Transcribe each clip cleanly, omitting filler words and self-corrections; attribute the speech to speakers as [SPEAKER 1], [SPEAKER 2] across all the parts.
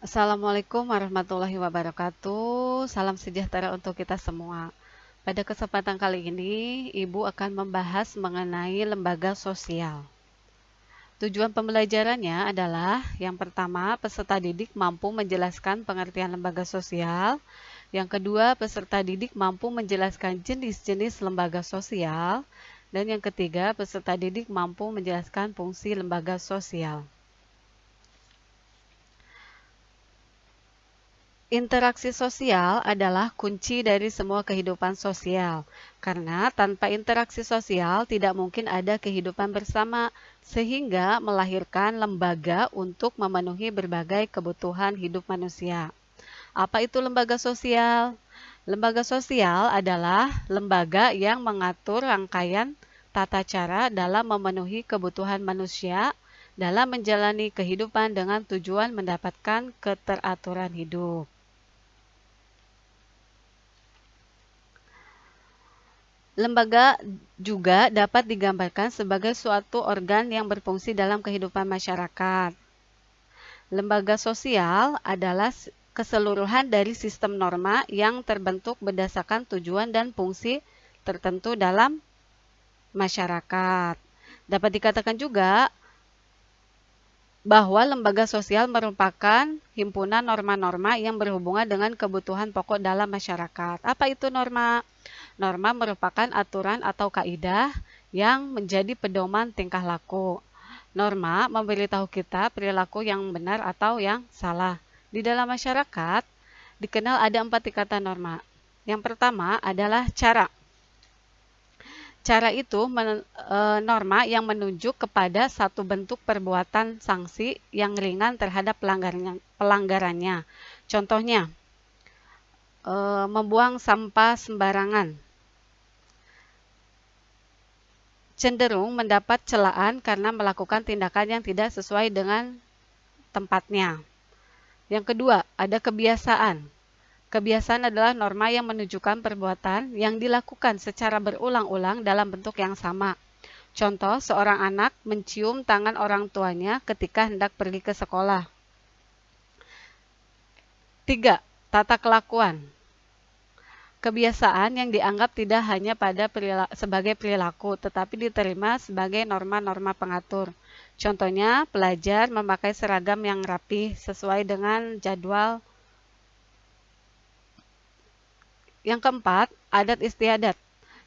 [SPEAKER 1] Assalamualaikum warahmatullahi wabarakatuh. Salam sejahtera untuk kita semua. Pada kesempatan kali ini, Ibu akan membahas mengenai lembaga sosial. Tujuan pembelajarannya adalah yang pertama, peserta didik mampu menjelaskan pengertian lembaga sosial. Yang kedua, peserta didik mampu menjelaskan jenis-jenis lembaga sosial. Dan yang ketiga, peserta didik mampu menjelaskan fungsi lembaga sosial. Interaksi sosial adalah kunci dari semua kehidupan sosial, karena tanpa interaksi sosial tidak mungkin ada kehidupan bersama, sehingga melahirkan lembaga untuk memenuhi berbagai kebutuhan hidup manusia. Apa itu lembaga sosial? Lembaga sosial adalah lembaga yang mengatur rangkaian tata cara dalam memenuhi kebutuhan manusia dalam menjalani kehidupan dengan tujuan mendapatkan keteraturan hidup. Lembaga juga dapat digambarkan sebagai suatu organ yang berfungsi dalam kehidupan masyarakat. Lembaga sosial adalah keseluruhan dari sistem norma yang terbentuk berdasarkan tujuan dan fungsi tertentu dalam masyarakat. Dapat dikatakan juga bahwa lembaga sosial merupakan himpunan norma-norma yang berhubungan dengan kebutuhan pokok dalam masyarakat. Apa itu norma? Norma merupakan aturan atau kaidah yang menjadi pedoman tingkah laku. Norma memberitahu kita perilaku yang benar atau yang salah. Di dalam masyarakat, dikenal ada 4 tingkatan norma. Yang pertama adalah cara. Cara itu norma yang menunjuk kepada satu bentuk perbuatan sanksi yang ringan terhadap pelanggarannya. Contohnya, membuang sampah sembarangan. Cenderung mendapat celaan karena melakukan tindakan yang tidak sesuai dengan tempatnya. Yang kedua, ada kebiasaan. Kebiasaan adalah norma yang menunjukkan perbuatan yang dilakukan secara berulang-ulang dalam bentuk yang sama. Contoh, seorang anak mencium tangan orang tuanya ketika hendak pergi ke sekolah. 3. Tata kelakuan. Kebiasaan yang dianggap tidak hanya sebagai perilaku, tetapi diterima sebagai norma-norma pengatur. Contohnya, pelajar memakai seragam yang rapi sesuai dengan jadwal. Yang keempat, adat istiadat.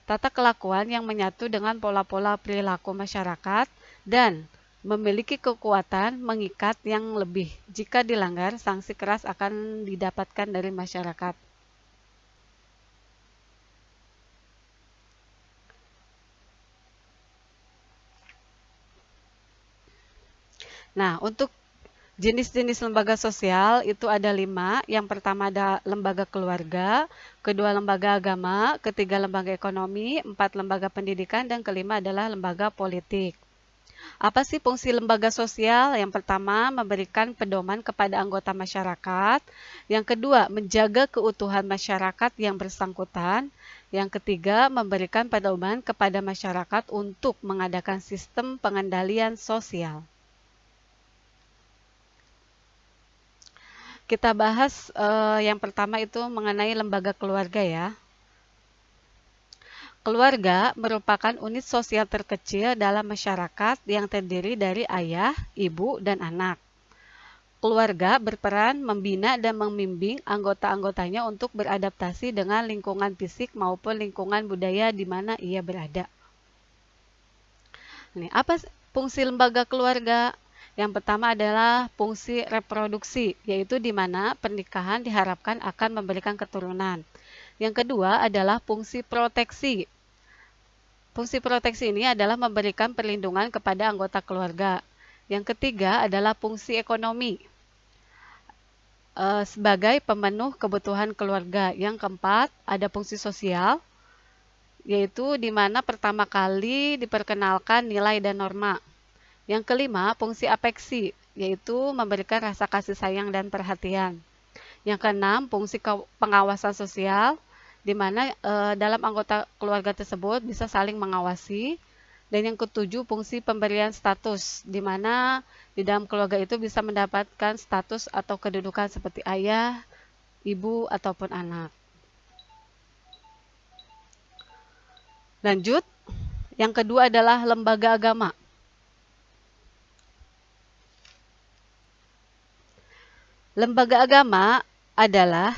[SPEAKER 1] Tata kelakuan yang menyatu dengan pola-pola perilaku masyarakat dan memiliki kekuatan mengikat yang lebih. Jika dilanggar, sanksi keras akan didapatkan dari masyarakat. Nah, untuk jenis-jenis lembaga sosial itu ada 5. Yang pertama ada lembaga keluarga, kedua lembaga agama, ketiga lembaga ekonomi, 4 lembaga pendidikan, dan kelima adalah lembaga politik. Apa sih fungsi lembaga sosial? Yang pertama, memberikan pedoman kepada anggota masyarakat. Yang kedua, menjaga keutuhan masyarakat yang bersangkutan. Yang ketiga, memberikan pedoman kepada masyarakat untuk mengadakan sistem pengendalian sosial. Kita bahas yang pertama itu mengenai lembaga keluarga ya. Keluarga merupakan unit sosial terkecil dalam masyarakat yang terdiri dari ayah, ibu, dan anak. Keluarga berperan membina dan membimbing anggota-anggotanya untuk beradaptasi dengan lingkungan fisik maupun lingkungan budaya di mana ia berada. Apa fungsi lembaga keluarga? Yang pertama adalah fungsi reproduksi, yaitu di mana pernikahan diharapkan akan memberikan keturunan. Yang kedua adalah fungsi proteksi. Fungsi proteksi ini adalah memberikan perlindungan kepada anggota keluarga. Yang ketiga adalah fungsi ekonomi, sebagai pemenuh kebutuhan keluarga. Yang keempat ada fungsi sosial, yaitu di mana pertama kali diperkenalkan nilai dan norma. Yang kelima, fungsi afeksi, yaitu memberikan rasa kasih sayang dan perhatian. Yang keenam, fungsi pengawasan sosial, di mana dalam anggota keluarga tersebut bisa saling mengawasi. Dan yang ketujuh, fungsi pemberian status, di mana di dalam keluarga itu bisa mendapatkan status atau kedudukan seperti ayah, ibu, ataupun anak. Lanjut, yang kedua adalah lembaga agama. Lembaga agama adalah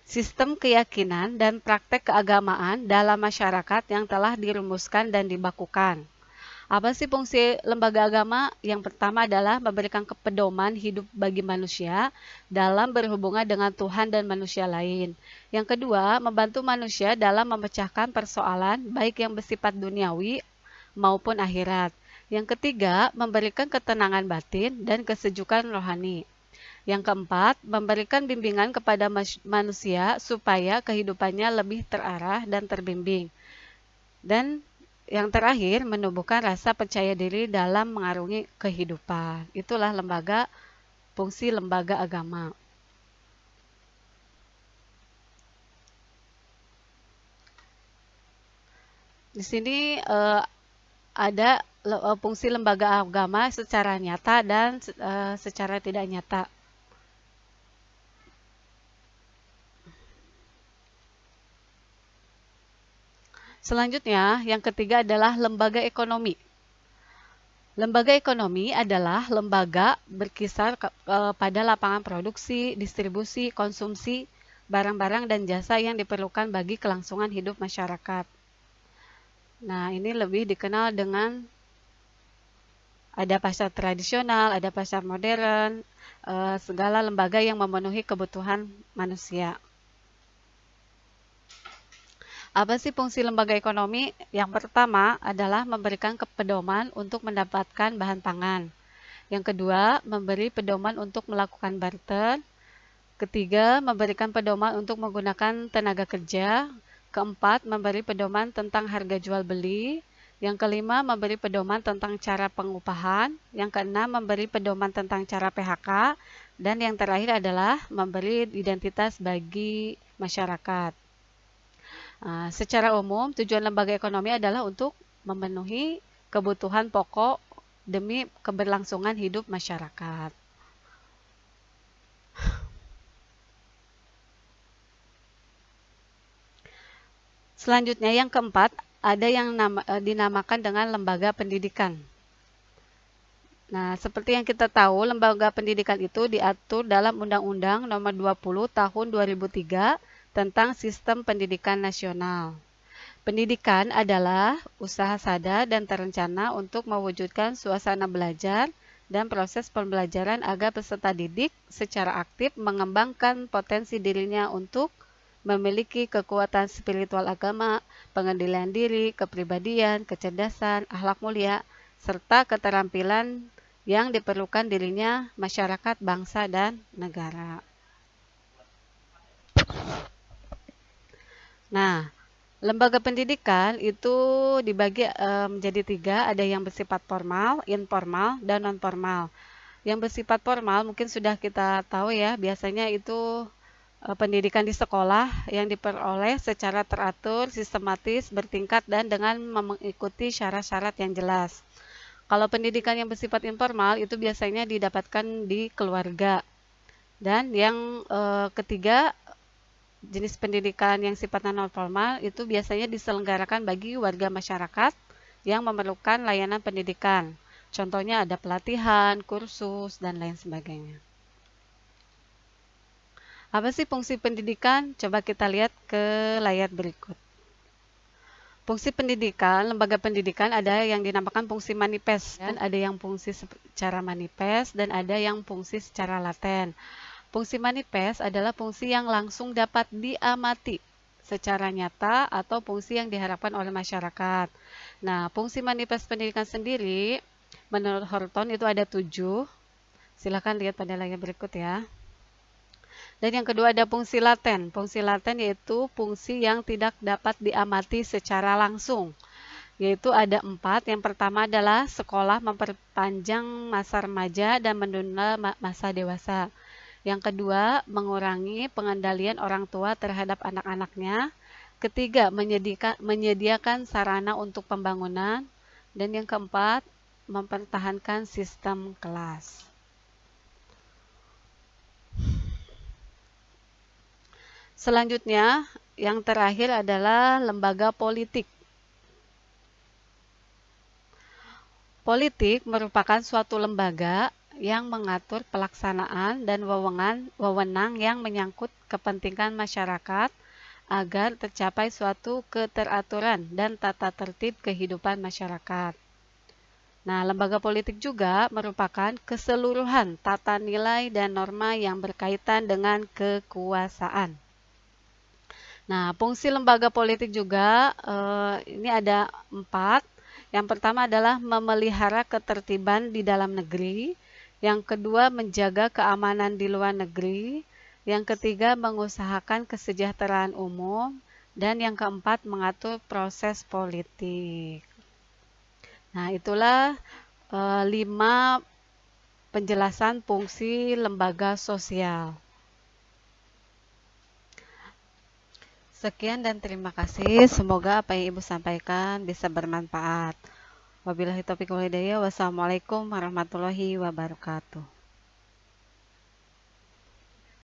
[SPEAKER 1] sistem keyakinan dan praktek keagamaan dalam masyarakat yang telah dirumuskan dan dibakukan. Apa sih fungsi lembaga agama? Yang pertama adalah memberikan pedoman hidup bagi manusia dalam berhubungan dengan Tuhan dan manusia lain. Yang kedua, membantu manusia dalam memecahkan persoalan baik yang bersifat duniawi maupun akhirat. Yang ketiga, memberikan ketenangan batin dan kesejukan rohani. Yang keempat, memberikan bimbingan kepada manusia supaya kehidupannya lebih terarah dan terbimbing. Dan yang terakhir, menumbuhkan rasa percaya diri dalam mengarungi kehidupan. Itulah fungsi lembaga agama. Di sini ada fungsi lembaga agama secara nyata dan secara tidak nyata. Selanjutnya, yang ketiga adalah lembaga ekonomi. Lembaga ekonomi adalah lembaga berkisar pada lapangan produksi, distribusi, konsumsi, barang-barang dan jasa yang diperlukan bagi kelangsungan hidup masyarakat. Nah, ini lebih dikenal dengan ada pasar tradisional, ada pasar modern, segala lembaga yang memenuhi kebutuhan manusia. Apa sih fungsi lembaga ekonomi? Yang pertama adalah memberikan pedoman untuk mendapatkan bahan pangan. Yang kedua, memberi pedoman untuk melakukan barter. Ketiga, memberikan pedoman untuk menggunakan tenaga kerja. Keempat, memberi pedoman tentang harga jual beli. Yang kelima, memberi pedoman tentang cara pengupahan. Yang keenam, memberi pedoman tentang cara PHK. Dan yang terakhir adalah memberi identitas bagi masyarakat. Secara umum, tujuan lembaga ekonomi adalah untuk memenuhi kebutuhan pokok demi keberlangsungan hidup masyarakat. Selanjutnya, yang keempat, ada yang dinamakan dengan lembaga pendidikan. Nah, seperti yang kita tahu, lembaga pendidikan itu diatur dalam Undang-Undang Nomor 20 Tahun 2003 tentang Sistem Pendidikan Nasional. Pendidikan adalah usaha sadar dan terencana untuk mewujudkan suasana belajar dan proses pembelajaran agar peserta didik secara aktif mengembangkan potensi dirinya untuk memiliki kekuatan spiritual agama, pengendalian diri, kepribadian, kecerdasan, akhlak mulia, serta keterampilan yang diperlukan dirinya, masyarakat, bangsa, dan negara. Nah, lembaga pendidikan itu dibagi menjadi tiga, ada yang bersifat formal, informal, dan non-formal. Yang bersifat formal mungkin sudah kita tahu ya, biasanya itu pendidikan di sekolah yang diperoleh secara teratur, sistematis, bertingkat, dan dengan mengikuti syarat-syarat yang jelas. Kalau pendidikan yang bersifat informal itu biasanya didapatkan di keluarga. Dan yang ketiga, jenis pendidikan yang sifatnya non-formal itu biasanya diselenggarakan bagi warga masyarakat yang memerlukan layanan pendidikan. Contohnya ada pelatihan, kursus, dan lain sebagainya. Apa sih fungsi pendidikan? Coba kita lihat ke layar berikut. Fungsi pendidikan, lembaga pendidikan ada yang dinamakan fungsi manifest, dan ada yang fungsi secara manifest, dan ada yang fungsi secara laten. Fungsi manifest adalah fungsi yang langsung dapat diamati secara nyata atau fungsi yang diharapkan oleh masyarakat. Nah, fungsi manifest pendidikan sendiri, menurut Horton itu ada 7. Silakan lihat pada layar berikut ya. Dan yang kedua ada fungsi laten. Fungsi laten yaitu fungsi yang tidak dapat diamati secara langsung. Yaitu ada 4. Yang pertama adalah sekolah memperpanjang masa remaja dan menunda masa dewasa. Yang kedua, mengurangi pengendalian orang tua terhadap anak-anaknya. Ketiga, menyediakan sarana untuk pembangunan. Dan yang keempat, mempertahankan sistem kelas. Selanjutnya, yang terakhir adalah lembaga politik. Politik merupakan suatu lembaga yang mengatur pelaksanaan dan wewenang yang menyangkut kepentingan masyarakat agar tercapai suatu keteraturan dan tata tertib kehidupan masyarakat. Nah, lembaga politik juga merupakan keseluruhan tata nilai dan norma yang berkaitan dengan kekuasaan. Nah, fungsi lembaga politik juga ini ada 4. Yang pertama adalah memelihara ketertiban di dalam negeri. Yang kedua, menjaga keamanan di luar negeri. Yang ketiga, mengusahakan kesejahteraan umum. Dan yang keempat, mengatur proses politik. Nah, itulah 5 penjelasan fungsi lembaga sosial. Sekian dan terima kasih. Semoga apa yang Ibu sampaikan bisa bermanfaat. Wabillahi taufiq wal hidayah. Wassalamualaikum warahmatullahi wabarakatuh.